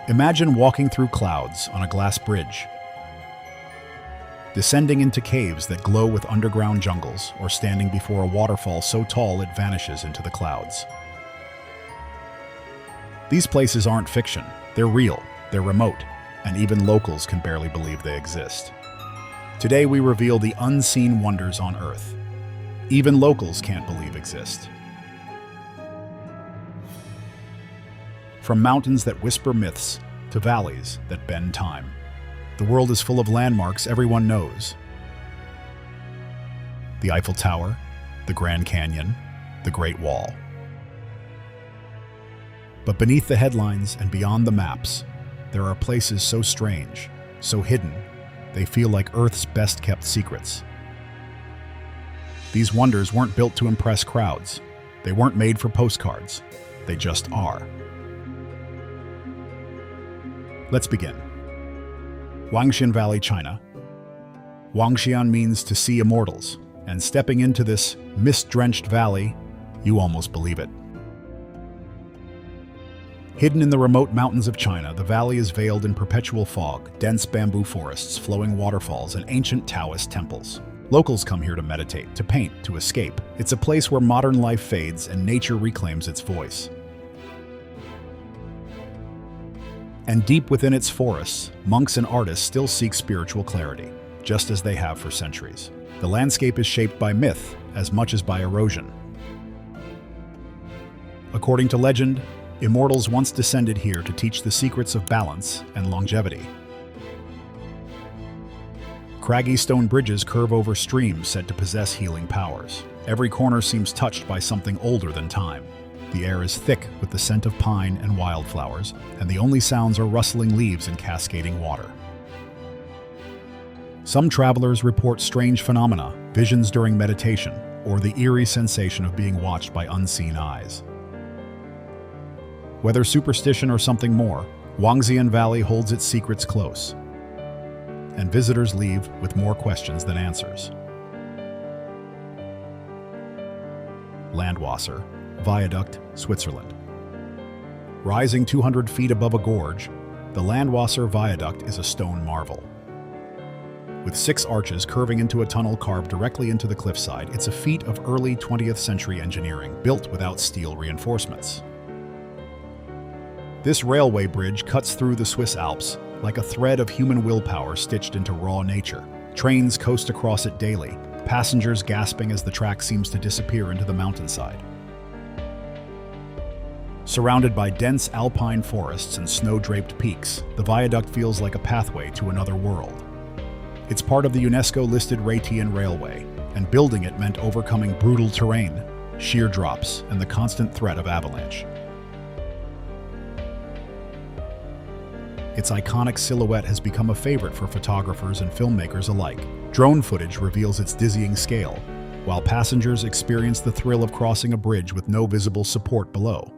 Imagine walking through clouds on a glass bridge, descending into caves that glow with underground jungles, or standing before a waterfall so tall it vanishes into the clouds. These places aren't fiction. They're real, they're remote, and even locals can barely believe they exist. Today we reveal the unseen wonders on Earth. Even locals can't believe exist. From mountains that whisper myths to valleys that bend time, the world is full of landmarks everyone knows. The Eiffel Tower, the Grand Canyon, the Great Wall. But beneath the headlines and beyond the maps, there are places so strange, so hidden, they feel like Earth's best-kept secrets. These wonders weren't built to impress crowds. They weren't made for postcards. They just are. Let's begin. Wangxian Valley, China. Wangxian means to see immortals, and stepping into this mist-drenched valley, you almost believe it. Hidden in the remote mountains of China, the valley is veiled in perpetual fog, dense bamboo forests, flowing waterfalls, and ancient Taoist temples. Locals come here to meditate, to paint, to escape. It's a place where modern life fades and nature reclaims its voice. And deep within its forests, monks and artists still seek spiritual clarity, just as they have for centuries. The landscape is shaped by myth as much as by erosion. According to legend, immortals once descended here to teach the secrets of balance and longevity. Craggy stone bridges curve over streams said to possess healing powers. Every corner seems touched by something older than time. The air is thick with the scent of pine and wildflowers, and the only sounds are rustling leaves and cascading water. Some travelers report strange phenomena, visions during meditation, or the eerie sensation of being watched by unseen eyes. Whether superstition or something more, Wangxian Valley holds its secrets close, and visitors leave with more questions than answers. Landwasser, Viaduct, Switzerland. Rising 200 feet above a gorge, the Landwasser Viaduct is a stone marvel. With 6 arches curving into a tunnel carved directly into the cliffside, it's a feat of early 20th century engineering, built without steel reinforcements. This railway bridge cuts through the Swiss Alps like a thread of human willpower stitched into raw nature. Trains coast across it daily, passengers gasping as the track seems to disappear into the mountainside. Surrounded by dense alpine forests and snow-draped peaks, the viaduct feels like a pathway to another world. It's part of the UNESCO-listed Rhaetian Railway, and building it meant overcoming brutal terrain, sheer drops, and the constant threat of avalanche. Its iconic silhouette has become a favorite for photographers and filmmakers alike. Drone footage reveals its dizzying scale, while passengers experience the thrill of crossing a bridge with no visible support below.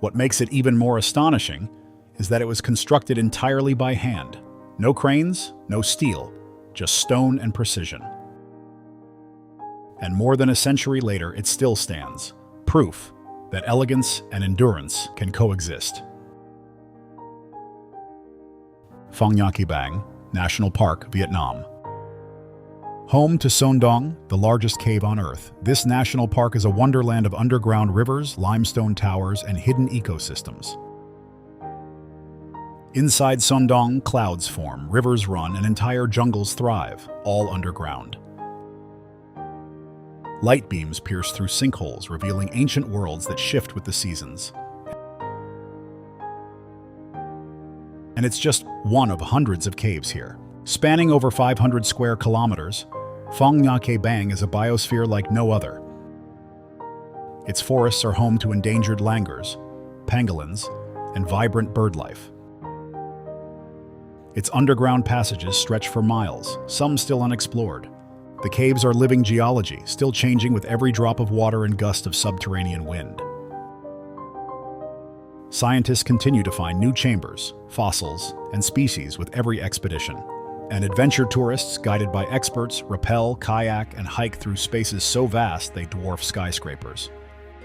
What makes it even more astonishing is that it was constructed entirely by hand. No cranes, no steel, just stone and precision. And more than a century later, it still stands, proof that elegance and endurance can coexist. Phong Nha Ke Bang National Park, Vietnam. Home to Son Doong, the largest cave on Earth, this national park is a wonderland of underground rivers, limestone towers, and hidden ecosystems. Inside Son Doong, clouds form, rivers run, and entire jungles thrive, all underground. Light beams pierce through sinkholes, revealing ancient worlds that shift with the seasons. And it's just one of hundreds of caves here. Spanning over 500 square kilometers, Phong Nha Ke Bang is a biosphere like no other. Its forests are home to endangered langurs, pangolins, and vibrant bird life. Its underground passages stretch for miles, some still unexplored. The caves are living geology, still changing with every drop of water and gust of subterranean wind. Scientists continue to find new chambers, fossils, and species with every expedition. And adventure tourists, guided by experts, rappel, kayak, and hike through spaces so vast they dwarf skyscrapers.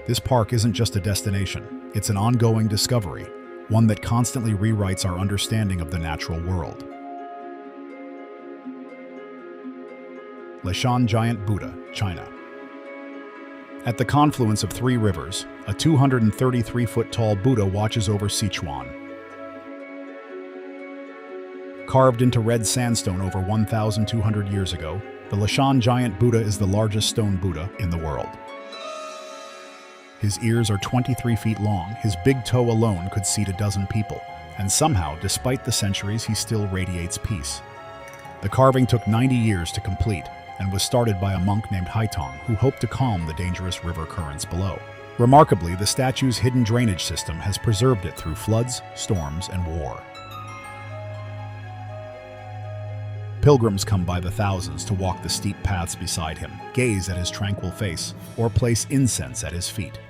This park isn't just a destination, it's an ongoing discovery, one that constantly rewrites our understanding of the natural world. Leshan Giant Buddha, China. At the confluence of three rivers, a 233-foot-tall Buddha watches over Sichuan. Carved into red sandstone over 1,200 years ago, the Leshan Giant Buddha is the largest stone Buddha in the world. His ears are 23 feet long, his big toe alone could seat a dozen people, and somehow, despite the centuries, he still radiates peace. The carving took 90 years to complete, and was started by a monk named Haitong, who hoped to calm the dangerous river currents below. Remarkably, the statue's hidden drainage system has preserved it through floods, storms, and war. Pilgrims come by the thousands to walk the steep paths beside him, gaze at his tranquil face, or place incense at his feet.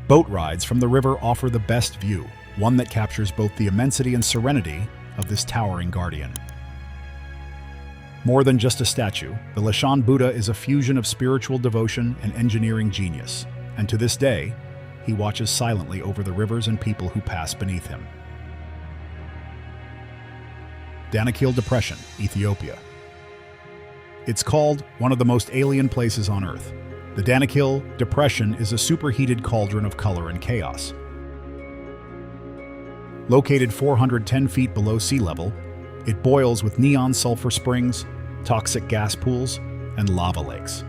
Boat rides from the river offer the best view, one that captures both the immensity and serenity of this towering guardian. More than just a statue, the Leshan Buddha is a fusion of spiritual devotion and engineering genius, and to this day, he watches silently over the rivers and people who pass beneath him. Danakil Depression, Ethiopia. It's called one of the most alien places on Earth. The Danakil Depression is a superheated cauldron of color and chaos. Located 410 feet below sea level, it boils with neon sulfur springs, toxic gas pools, and lava lakes.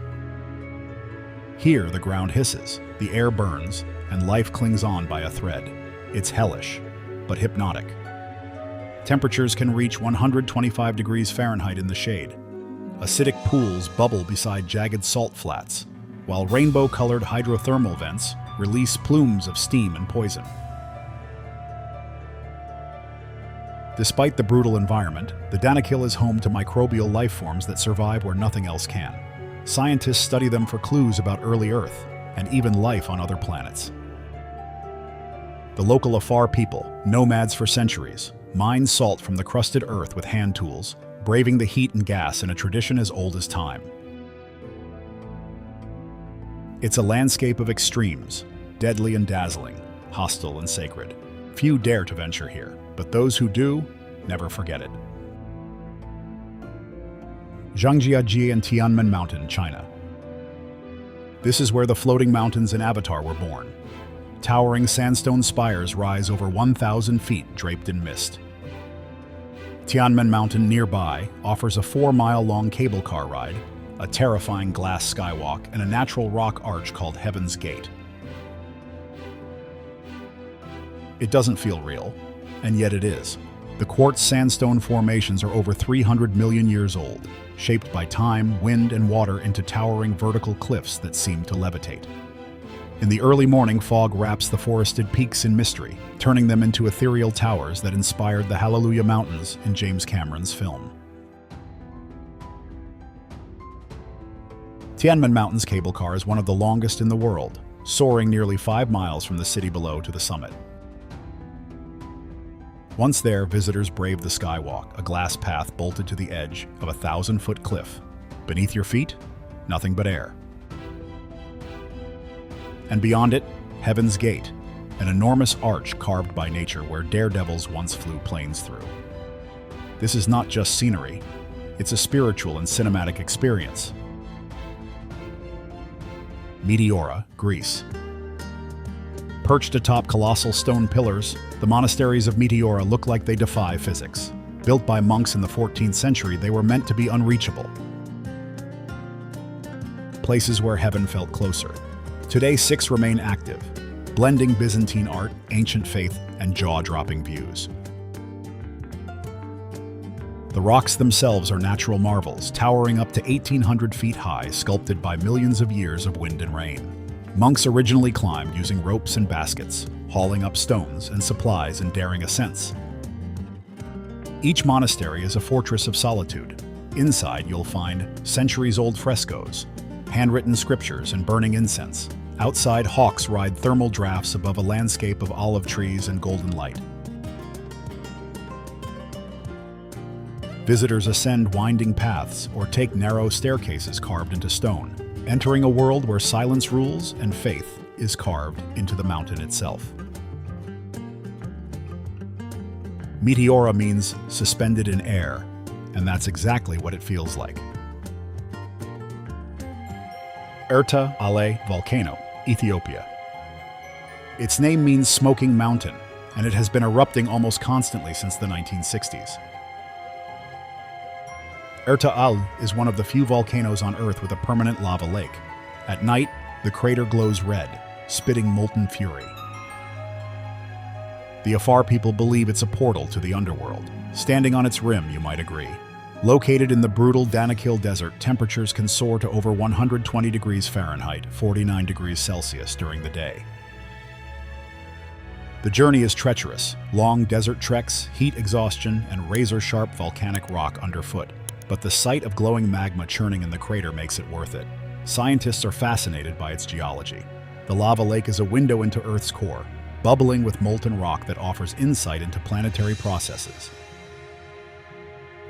Here, the ground hisses, the air burns, and life clings on by a thread. It's hellish, but hypnotic. Temperatures can reach 125 degrees Fahrenheit in the shade. Acidic pools bubble beside jagged salt flats, while rainbow-colored hydrothermal vents release plumes of steam and poison. Despite the brutal environment, the Danakil is home to microbial life forms that survive where nothing else can. Scientists study them for clues about early Earth and even life on other planets. The local Afar people, nomads for centuries, mine salt from the crusted earth with hand tools, braving the heat and gas in a tradition as old as time. It's a landscape of extremes, deadly and dazzling, hostile and sacred. Few dare to venture here, but those who do never forget it. Zhangjiajie and Tianmen Mountain, China. This is where the floating mountains in Avatar were born. Towering sandstone spires rise over 1,000 feet draped in mist. Tianmen Mountain nearby offers a 4-mile-long cable car ride, a terrifying glass skywalk, and a natural rock arch called Heaven's Gate. It doesn't feel real, and yet it is. The quartz sandstone formations are over 300 million years old, shaped by time, wind, and water into towering vertical cliffs that seem to levitate. In the early morning, fog wraps the forested peaks in mystery, turning them into ethereal towers that inspired the Hallelujah Mountains in James Cameron's film. Tianmen Mountain's cable car is one of the longest in the world, soaring nearly 5 miles from the city below to the summit. Once there, visitors brave the skywalk, a glass path bolted to the edge of a 1,000-foot cliff. Beneath your feet, nothing but air. And beyond it, Heaven's Gate, an enormous arch carved by nature where daredevils once flew planes through. This is not just scenery, it's a spiritual and cinematic experience. Meteora, Greece. Perched atop colossal stone pillars, the monasteries of Meteora look like they defy physics. Built by monks in the 14th century, they were meant to be unreachable. Places where heaven felt closer. Today, 6 remain active, blending Byzantine art, ancient faith, and jaw-dropping views. The rocks themselves are natural marvels, towering up to 1,800 feet high, sculpted by millions of years of wind and rain. Monks originally climbed using ropes and baskets, hauling up stones and supplies in daring ascents. Each monastery is a fortress of solitude. Inside, you'll find centuries-old frescoes, handwritten scriptures, and burning incense. Outside, hawks ride thermal drafts above a landscape of olive trees and golden light. Visitors ascend winding paths or take narrow staircases carved into stone, entering a world where silence rules and faith is carved into the mountain itself. Meteora means suspended in air, and that's exactly what it feels like. Erta Ale Volcano, Ethiopia. Its name means smoking mountain, and it has been erupting almost constantly since the 1960s. Erta Ale is one of the few volcanoes on Earth with a permanent lava lake. At night, the crater glows red, spitting molten fury. The Afar people believe it's a portal to the underworld. Standing on its rim, you might agree. Located in the brutal Danakil Desert, temperatures can soar to over 120 degrees Fahrenheit, 49 degrees Celsius during the day. The journey is treacherous, long desert treks, heat exhaustion, and razor-sharp volcanic rock underfoot. But the sight of glowing magma churning in the crater makes it worth it. Scientists are fascinated by its geology. The lava lake is a window into Earth's core, bubbling with molten rock that offers insight into planetary processes.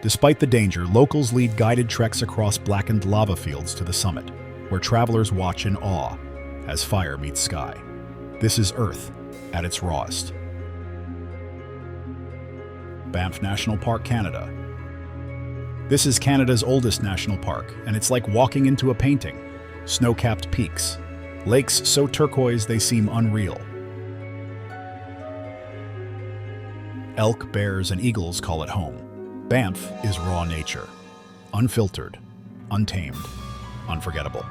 Despite the danger, locals lead guided treks across blackened lava fields to the summit, where travelers watch in awe as fire meets sky. This is Earth at its rawest. Banff National Park, Canada. This is Canada's oldest national park, and it's like walking into a painting. Snow-capped peaks, lakes so turquoise they seem unreal. Elk, bears, and eagles call it home. Banff is raw nature, unfiltered, untamed, unforgettable.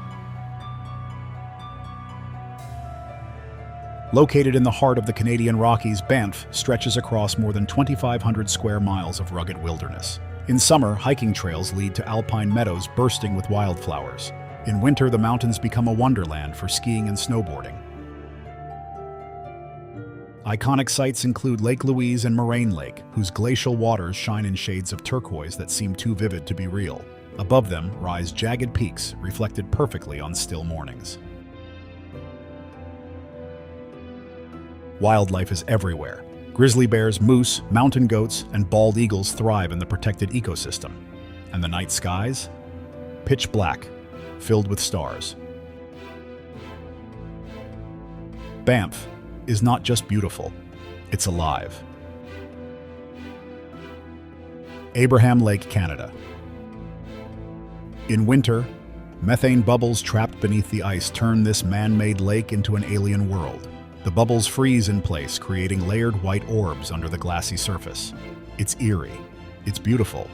Located in the heart of the Canadian Rockies, Banff stretches across more than 2,500 square miles of rugged wilderness. In summer, hiking trails lead to alpine meadows bursting with wildflowers. In winter, the mountains become a wonderland for skiing and snowboarding. Iconic sites include Lake Louise and Moraine Lake, whose glacial waters shine in shades of turquoise that seem too vivid to be real. Above them rise jagged peaks, reflected perfectly on still mornings. Wildlife is everywhere. Grizzly bears, moose, mountain goats, and bald eagles thrive in the protected ecosystem. And the night skies? Pitch black, filled with stars. Banff is not just beautiful, it's alive. Abraham Lake, Canada. In winter, methane bubbles trapped beneath the ice turn this man-made lake into an alien world. The bubbles freeze in place, creating layered white orbs under the glassy surface. It's eerie. It's beautiful.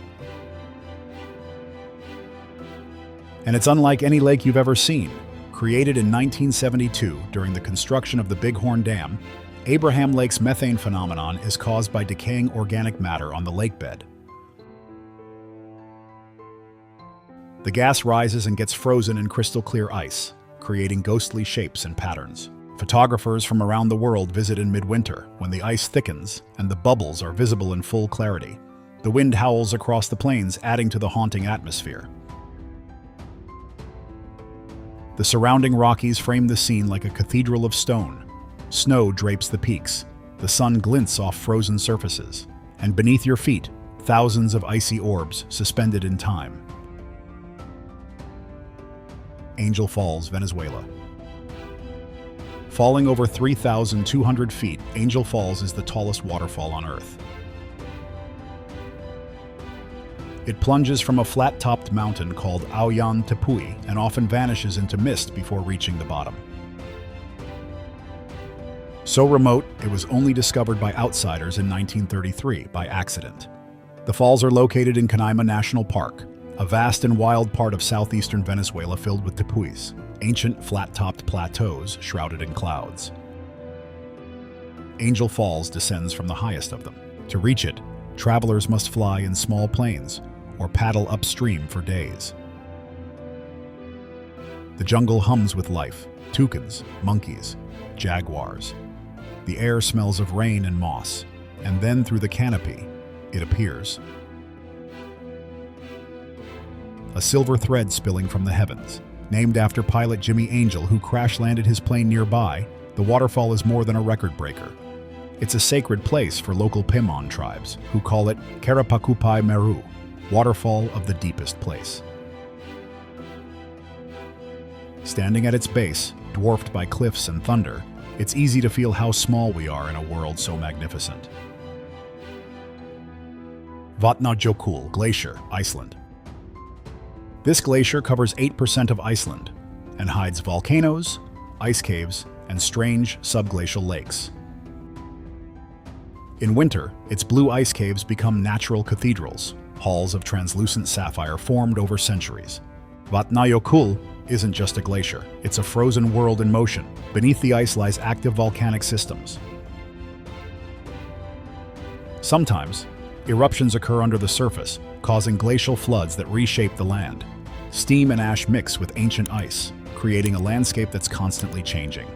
And it's unlike any lake you've ever seen. Created in 1972 during the construction of the Bighorn Dam, Abraham Lake's methane phenomenon is caused by decaying organic matter on the lakebed. The gas rises and gets frozen in crystal-clear ice, creating ghostly shapes and patterns. Photographers from around the world visit in midwinter, when the ice thickens and the bubbles are visible in full clarity. The wind howls across the plains, adding to the haunting atmosphere. The surrounding Rockies frame the scene like a cathedral of stone. Snow drapes the peaks, the sun glints off frozen surfaces, and beneath your feet, thousands of icy orbs suspended in time. Angel Falls, Venezuela. Falling over 3,200 feet, Angel Falls is the tallest waterfall on Earth. It plunges from a flat-topped mountain called Aoyan Tepui and often vanishes into mist before reaching the bottom. So remote, it was only discovered by outsiders in 1933 by accident. The falls are located in Canaima National Park, a vast and wild part of southeastern Venezuela filled with tepuis, ancient flat-topped plateaus shrouded in clouds. Angel Falls descends from the highest of them. To reach it, travelers must fly in small planes or paddle upstream for days. The jungle hums with life: toucans, monkeys, jaguars. The air smells of rain and moss, and then through the canopy, it appears. A silver thread spilling from the heavens. Named after pilot Jimmy Angel, who crash-landed his plane nearby, the waterfall is more than a record breaker. It's a sacred place for local Pimon tribes, who call it Karapakupai Meru, waterfall of the deepest place. Standing at its base, dwarfed by cliffs and thunder, it's easy to feel how small we are in a world so magnificent. Vatnajökull Glacier, Iceland. This glacier covers 8% of Iceland and hides volcanoes, ice caves, and strange subglacial lakes. In winter, its blue ice caves become natural cathedrals, halls of translucent sapphire formed over centuries. Vatnajökull isn't just a glacier, it's a frozen world in motion. Beneath the ice lies active volcanic systems. Sometimes, eruptions occur under the surface, causing glacial floods that reshape the land. Steam and ash mix with ancient ice, creating a landscape that's constantly changing.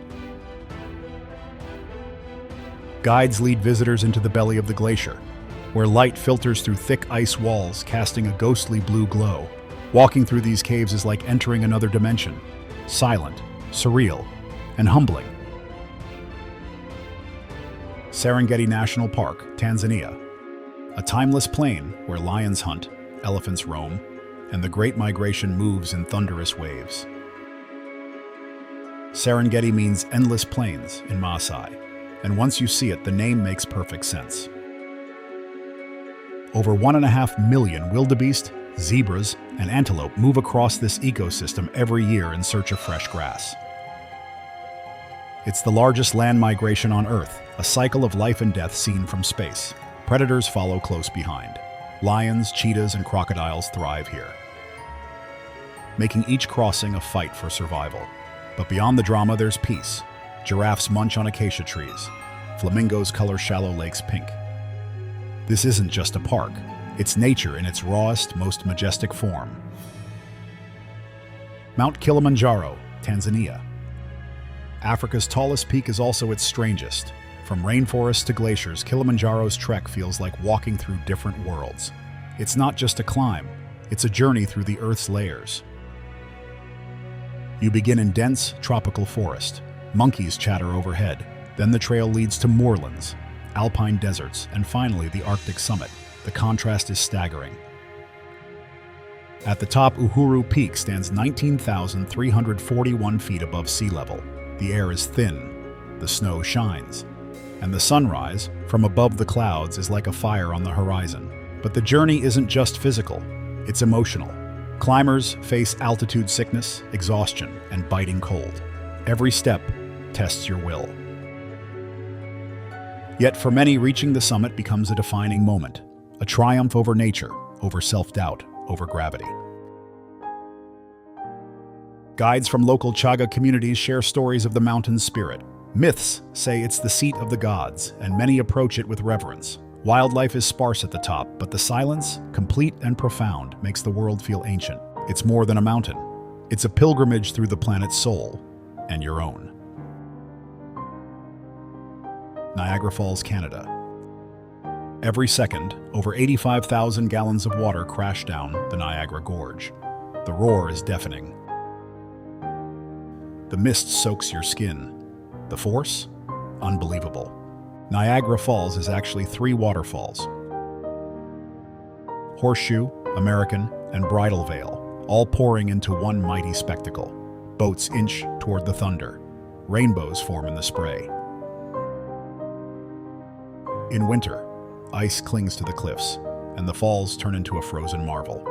Guides lead visitors into the belly of the glacier, where light filters through thick ice walls, casting a ghostly blue glow. Walking through these caves is like entering another dimension, silent, surreal, and humbling. Serengeti National Park, Tanzania. A timeless plain where lions hunt, elephants roam, and the Great Migration moves in thunderous waves. Serengeti means endless plains in Maasai, and once you see it, the name makes perfect sense. Over 1.5 million wildebeest, zebras, and antelope move across this ecosystem every year in search of fresh grass. It's the largest land migration on Earth, a cycle of life and death seen from space. Predators follow close behind. Lions, cheetahs, and crocodiles thrive here, making each crossing a fight for survival. But beyond the drama, there's peace. Giraffes munch on acacia trees. Flamingos color shallow lakes pink. This isn't just a park. It's nature in its rawest, most majestic form. Mount Kilimanjaro, Tanzania. Africa's tallest peak is also its strangest. From rainforests to glaciers, Kilimanjaro's trek feels like walking through different worlds. It's not just a climb, it's a journey through the Earth's layers. You begin in dense, tropical forest. Monkeys chatter overhead. Then the trail leads to moorlands, alpine deserts, and finally the Arctic summit. The contrast is staggering. At the top, Uhuru Peak stands 19,341 feet above sea level. The air is thin, the snow shines, and the sunrise, from above the clouds, is like a fire on the horizon. But the journey isn't just physical, it's emotional. Climbers face altitude sickness, exhaustion, and biting cold. Every step tests your will. Yet for many, reaching the summit becomes a defining moment, a triumph over nature, over self-doubt, over gravity. Guides from local Chaga communities share stories of the mountain's spirit. Myths say it's the seat of the gods, and many approach it with reverence. Wildlife is sparse at the top, but the silence, complete and profound, makes the world feel ancient. It's more than a mountain. It's a pilgrimage through the planet's soul, and your own. Niagara Falls, Canada. Every second, over 85,000 gallons of water crash down the Niagara Gorge. The roar is deafening. The mist soaks your skin. The force? Unbelievable. Niagara Falls is actually 3 waterfalls: Horseshoe, American, and Bridal Veil, all pouring into one mighty spectacle. Boats inch toward the thunder. Rainbows form in the spray. In winter, ice clings to the cliffs, and the falls turn into a frozen marvel.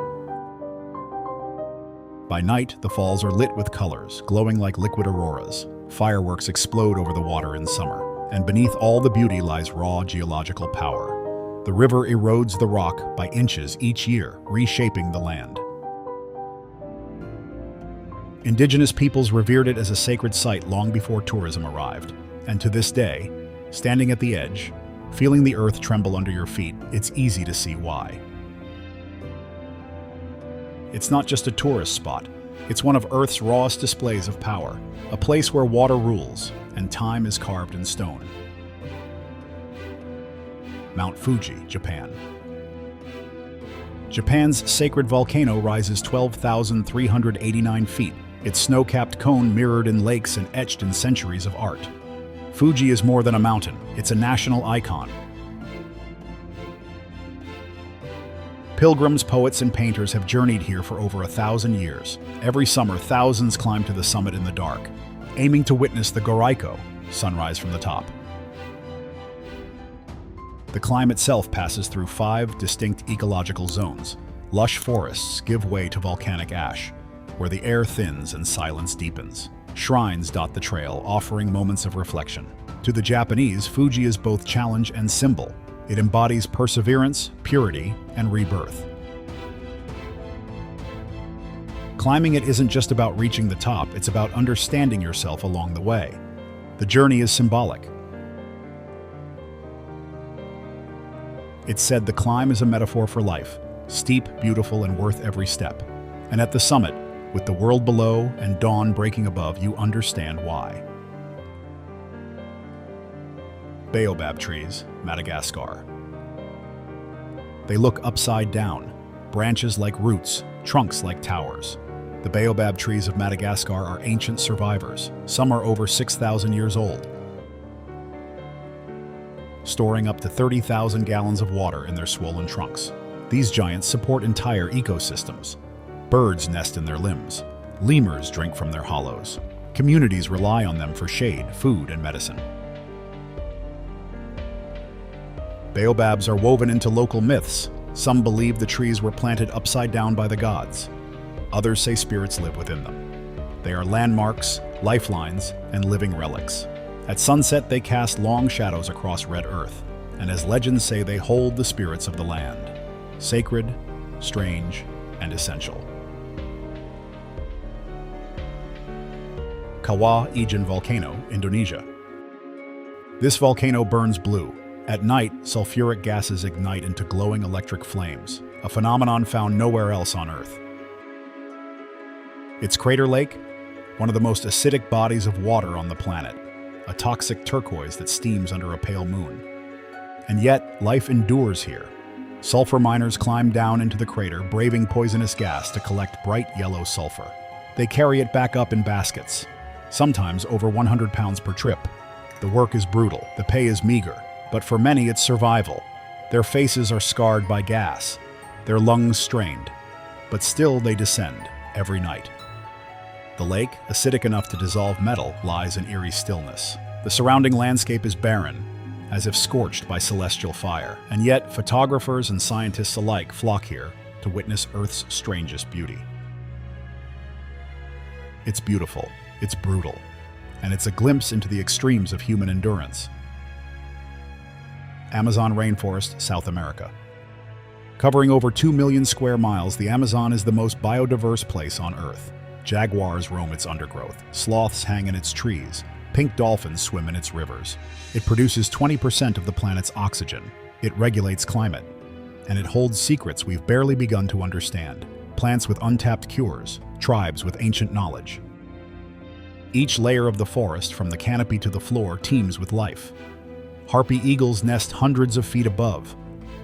By night, the falls are lit with colors, glowing like liquid auroras. Fireworks explode over the water in summer, and beneath all the beauty lies raw geological power. The river erodes the rock by inches each year, reshaping the land. Indigenous peoples revered it as a sacred site long before tourism arrived, and to this day, standing at the edge, feeling the earth tremble under your feet, it's easy to see why. It's not just a tourist spot. It's one of Earth's rawest displays of power, a place where water rules and time is carved in stone. Mount Fuji, Japan. Japan's sacred volcano rises 12,389 feet, its snow-capped cone mirrored in lakes and etched in centuries of art. Fuji is more than a mountain, it's a national icon. Pilgrims, poets, and painters have journeyed here for over 1,000 years. Every summer, thousands climb to the summit in the dark, aiming to witness the Goraiko, sunrise from the top. The climb itself passes through 5 distinct ecological zones. Lush forests give way to volcanic ash, where the air thins and silence deepens. Shrines dot the trail, offering moments of reflection. To the Japanese, Fuji is both challenge and symbol. It embodies perseverance, purity, and rebirth. Climbing it isn't just about reaching the top, it's about understanding yourself along the way. The journey is symbolic. It's said the climb is a metaphor for life, steep, beautiful, and worth every step. And at the summit, with the world below and dawn breaking above, you understand why. Baobab trees, Madagascar. They look upside down, branches like roots, trunks like towers. The baobab trees of Madagascar are ancient survivors. Some are over 6,000 years old, storing up to 30,000 gallons of water in their swollen trunks. These giants support entire ecosystems. Birds nest in their limbs. Lemurs drink from their hollows. Communities rely on them for shade, food, and medicine. Baobabs are woven into local myths. Some believe the trees were planted upside down by the gods. Others say spirits live within them. They are landmarks, lifelines, and living relics. At sunset, they cast long shadows across red earth, and as legends say, they hold the spirits of the land. Sacred, strange, and essential. Kawah Ijen Volcano, Indonesia. This volcano burns blue. At night, sulfuric gases ignite into glowing electric flames, a phenomenon found nowhere else on Earth. Its crater lake, one of the most acidic bodies of water on the planet, a toxic turquoise that steams under a pale moon. And yet, life endures here. Sulfur miners climb down into the crater, braving poisonous gas to collect bright yellow sulfur. They carry it back up in baskets, sometimes over 100 pounds per trip. The work is brutal, the pay is meager, but for many it's survival. Their faces are scarred by gas, their lungs strained, but still they descend every night. The lake, acidic enough to dissolve metal, lies in eerie stillness. The surrounding landscape is barren, as if scorched by celestial fire, and yet photographers and scientists alike flock here to witness Earth's strangest beauty. It's beautiful, it's brutal, and it's a glimpse into the extremes of human endurance. Amazon rainforest, South America. Covering over 2 million square miles, the Amazon is the most biodiverse place on Earth. Jaguars roam its undergrowth, sloths hang in its trees, pink dolphins swim in its rivers. It produces 20% of the planet's oxygen. It regulates climate. And it holds secrets we've barely begun to understand. Plants with untapped cures, tribes with ancient knowledge. Each layer of the forest, from the canopy to the floor, teems with life. Harpy eagles nest hundreds of feet above.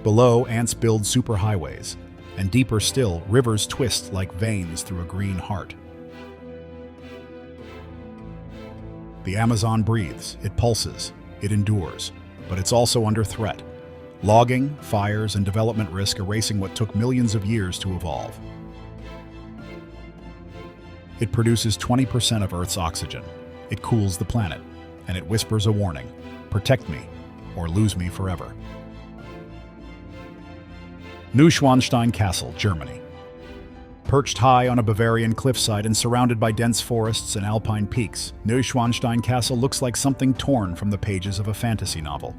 Below, ants build superhighways. And deeper still, rivers twist like veins through a green heart. The Amazon breathes, it pulses, it endures, but it's also under threat. Logging, fires, and development risk erasing what took millions of years to evolve. It produces 20% of Earth's oxygen. It cools the planet, and it whispers a warning: protect me, or lose me forever. Neuschwanstein Castle, Germany. Perched high on a Bavarian cliffside and surrounded by dense forests and alpine peaks, Neuschwanstein Castle looks like something torn from the pages of a fantasy novel.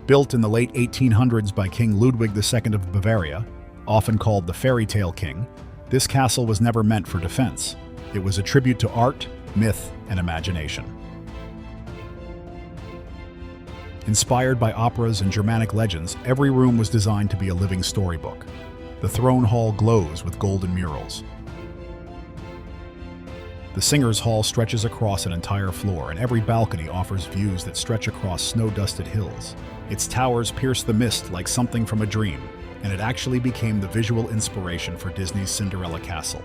Built in the late 1800s by King Ludwig II of Bavaria, often called the fairy tale king, this castle was never meant for defense. It was a tribute to art, myth, and imagination. Inspired by operas and Germanic legends, every room was designed to be a living storybook. The throne hall glows with golden murals. The Singers' Hall stretches across an entire floor, and every balcony offers views that stretch across snow-dusted hills. Its towers pierce the mist like something from a dream, and it actually became the visual inspiration for Disney's Cinderella Castle.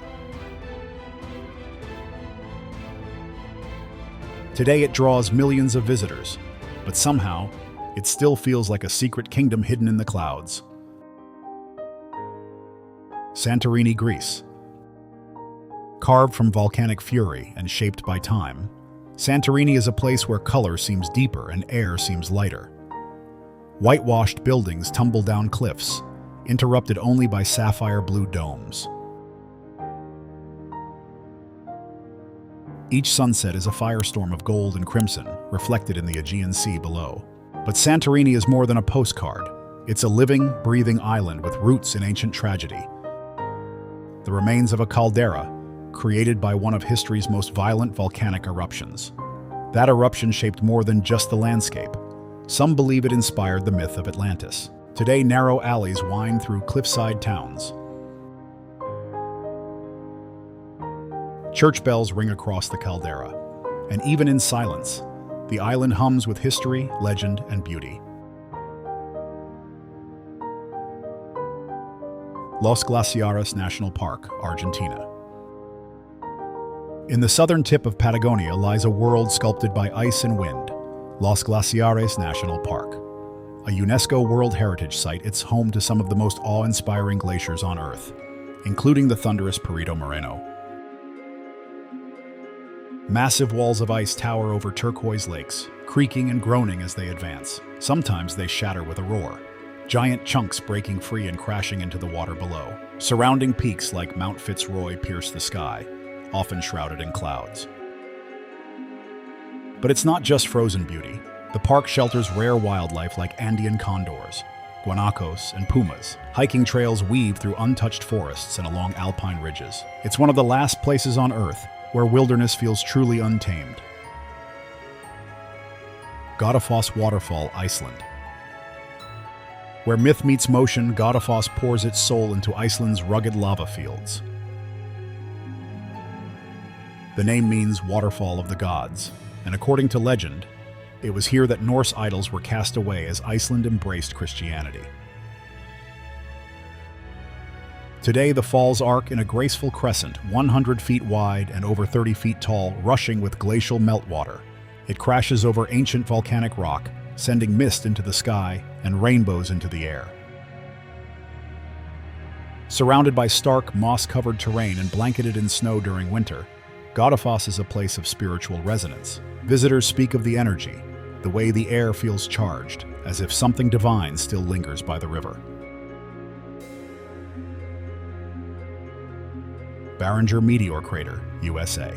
Today it draws millions of visitors, but somehow, it still feels like a secret kingdom hidden in the clouds. Santorini, Greece. Carved from volcanic fury and shaped by time, Santorini is a place where color seems deeper and air seems lighter. Whitewashed buildings tumble down cliffs, interrupted only by sapphire blue domes. Each sunset is a firestorm of gold and crimson, reflected in the Aegean Sea below. But Santorini is more than a postcard. It's a living, breathing island with roots in ancient tragedy. The remains of a caldera, created by one of history's most violent volcanic eruptions. That eruption shaped more than just the landscape. Some believe it inspired the myth of Atlantis. Today, narrow alleys wind through cliffside towns. Church bells ring across the caldera, and even in silence, the island hums with history, legend, and beauty. Los Glaciares National Park, Argentina. In the southern tip of Patagonia lies a world sculpted by ice and wind, Los Glaciares National Park. A UNESCO World Heritage Site, it's home to some of the most awe-inspiring glaciers on Earth, including the thunderous Perito Moreno. Massive walls of ice tower over turquoise lakes, creaking and groaning as they advance. Sometimes they shatter with a roar, giant chunks breaking free and crashing into the water below. Surrounding peaks like Mount Fitzroy pierce the sky, often shrouded in clouds. But it's not just frozen beauty. The park shelters rare wildlife like Andean condors, guanacos, and pumas. Hiking trails weave through untouched forests and along alpine ridges. It's one of the last places on Earth where wilderness feels truly untamed. Godafoss Waterfall, Iceland. Where myth meets motion, Godafoss pours its soul into Iceland's rugged lava fields. The name means waterfall of the gods, and according to legend, it was here that Norse idols were cast away as Iceland embraced Christianity. Today, the falls arc in a graceful crescent, 100 feet wide and over 30 feet tall, rushing with glacial meltwater. It crashes over ancient volcanic rock, sending mist into the sky and rainbows into the air. Surrounded by stark, moss-covered terrain and blanketed in snow during winter, Godafoss is a place of spiritual resonance. Visitors speak of the energy, the way the air feels charged, as if something divine still lingers by the river. Barringer Meteor Crater, USA.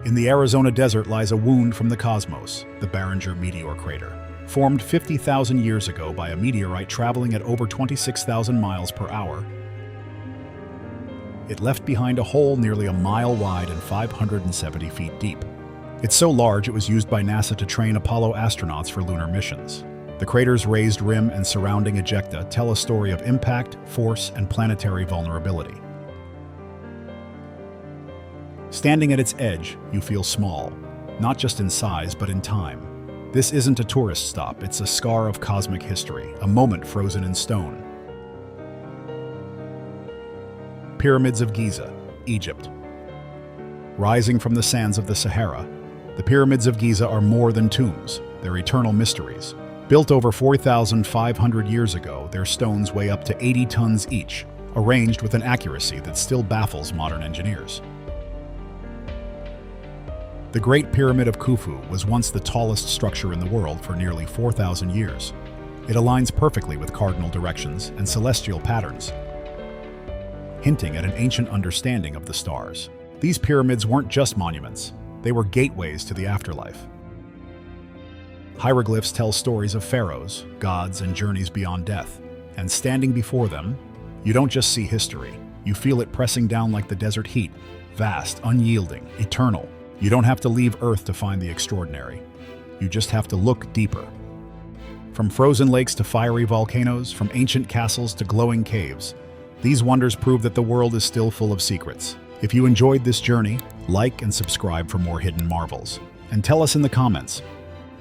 In the Arizona desert lies a wound from the cosmos, the Barringer Meteor Crater. Formed 50,000 years ago by a meteorite traveling at over 26,000 miles per hour, it left behind a hole nearly a mile wide and 570 feet deep. It's so large it was used by NASA to train Apollo astronauts for lunar missions. The crater's raised rim and surrounding ejecta tell a story of impact, force, and planetary vulnerability. Standing at its edge, you feel small, not just in size, but in time. This isn't a tourist stop, it's a scar of cosmic history, a moment frozen in stone. Pyramids of Giza, Egypt. Rising from the sands of the Sahara, the Pyramids of Giza are more than tombs, they're eternal mysteries. Built over 4,500 years ago, their stones weigh up to 80 tons each, arranged with an accuracy that still baffles modern engineers. The Great Pyramid of Khufu was once the tallest structure in the world for nearly 4,000 years. It aligns perfectly with cardinal directions and celestial patterns, hinting at an ancient understanding of the stars. These pyramids weren't just monuments, they were gateways to the afterlife. Hieroglyphs tell stories of pharaohs, gods, and journeys beyond death. And standing before them, you don't just see history, you feel it pressing down like the desert heat, vast, unyielding, eternal. You don't have to leave Earth to find the extraordinary. You just have to look deeper. From frozen lakes to fiery volcanoes, from ancient castles to glowing caves, these wonders prove that the world is still full of secrets. If you enjoyed this journey, like and subscribe for more hidden marvels. And tell us in the comments,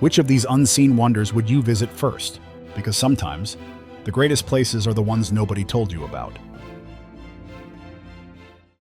which of these unseen wonders would you visit first? Because sometimes, the greatest places are the ones nobody told you about.